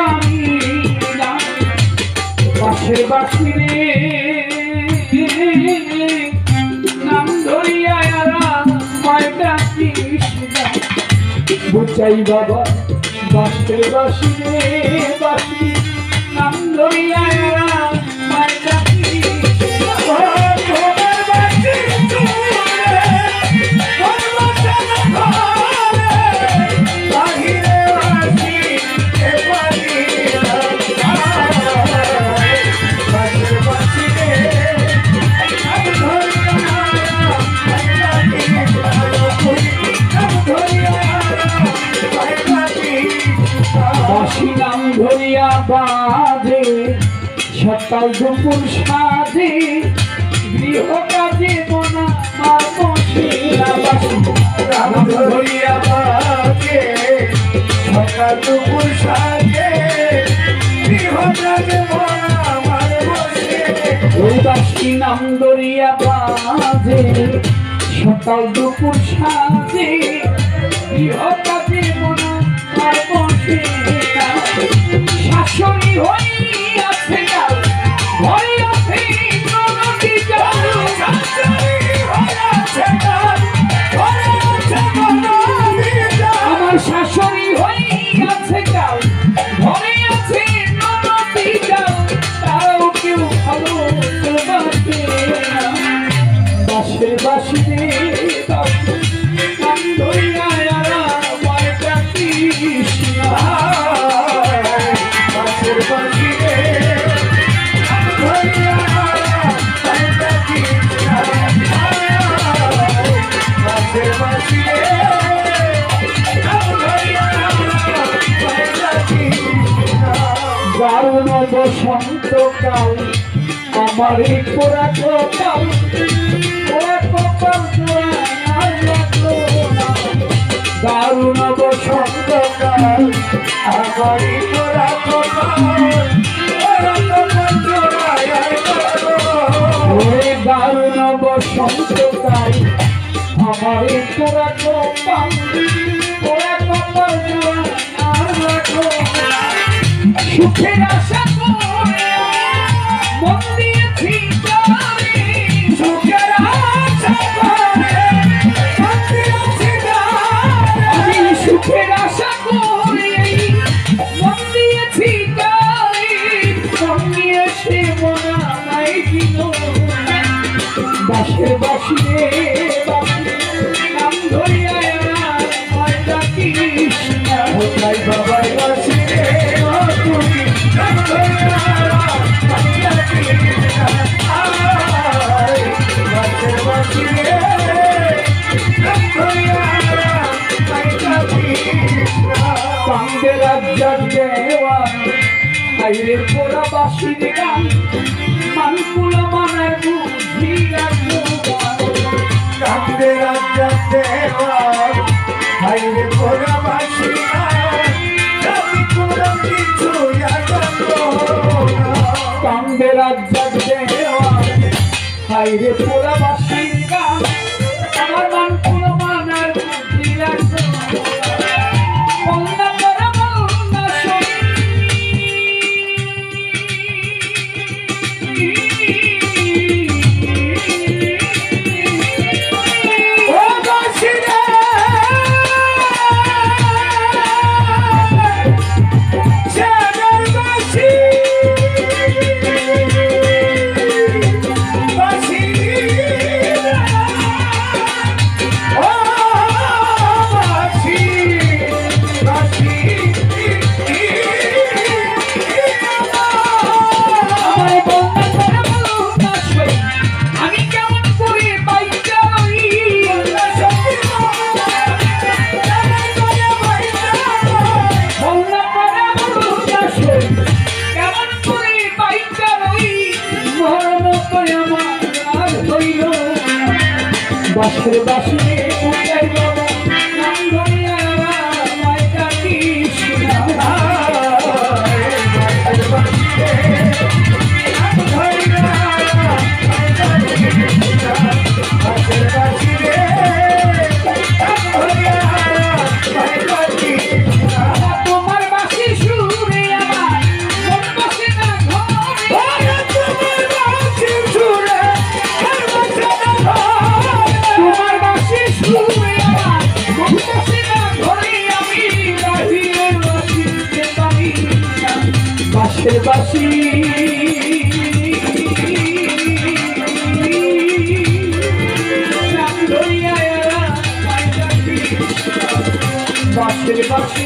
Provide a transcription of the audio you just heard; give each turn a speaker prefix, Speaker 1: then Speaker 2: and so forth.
Speaker 1: পারি না বাঁশের বাঁশি রে নাম ধরিয়া মায় ডাকিস না বুঝাই বাবা বাঁশের বাঁশি রে বাঁশি নাম ধরিয়া মায় ডাকিস ধরিয়া বাজে সকাল দুপুর সাজে গৃহ কাজে মনা মার বসে ধরিয়া বাজে সকাল দুপুর সাজে গৃহ কাজে মনা মার বসে ওই বাসি নাম ধরিয়া বাজে সকাল দুপুর সাজে গৃহ কাজে মনা মার বসে শাশুড়ি হইয়াছে ঘরে আছে নদী জল শাশুড়ি হইয়াছে ঘরে আছে নদী জল আমার শাশুড়ি হইয়াছে ঘরে আছে নদী জল তারাও কেউ ভালো বাসে বাঁশের বাঁশি রে নাম ধরিয়া মায় ডাকিস না দারুণ বসন্তকাল আমার এই পোড়া কপাল দারুণ বসন্তকাল আমার এই পোড়া কপাল দারুণ বসন্তকাল আমার এই পোড়া কপাল সুখের আশা করে মন দিয়েছি সুখের আশা করে মন দিয়েছি আমি সুখের আশা করে মন দিয়েছি মন নিয়ে সে মনা নাই দিল বাঁশের বাঁশি রে নাম ধরিয়া মায় ডাকিস না কোথায় বাবার বাঁশি রে কান্দে রাজ্জাক দেওয়ান আইরে পোড়া বাঁশির গান মানকুলা মানার বুদ্ধি রাখবো কান্দে রাজ্জাক দেওয়ান আইরে পোড়া বাঁশির গান কান্দে রাজ্জাক দেওয়ান আইরে পোড়া বাঁশির গান আমার মানকুলা মানার বুদ্ধি রাখবো
Speaker 2: Basi
Speaker 1: বাঁশের বাঁশি নাম ধরিয়া বাঁশের বাঁশি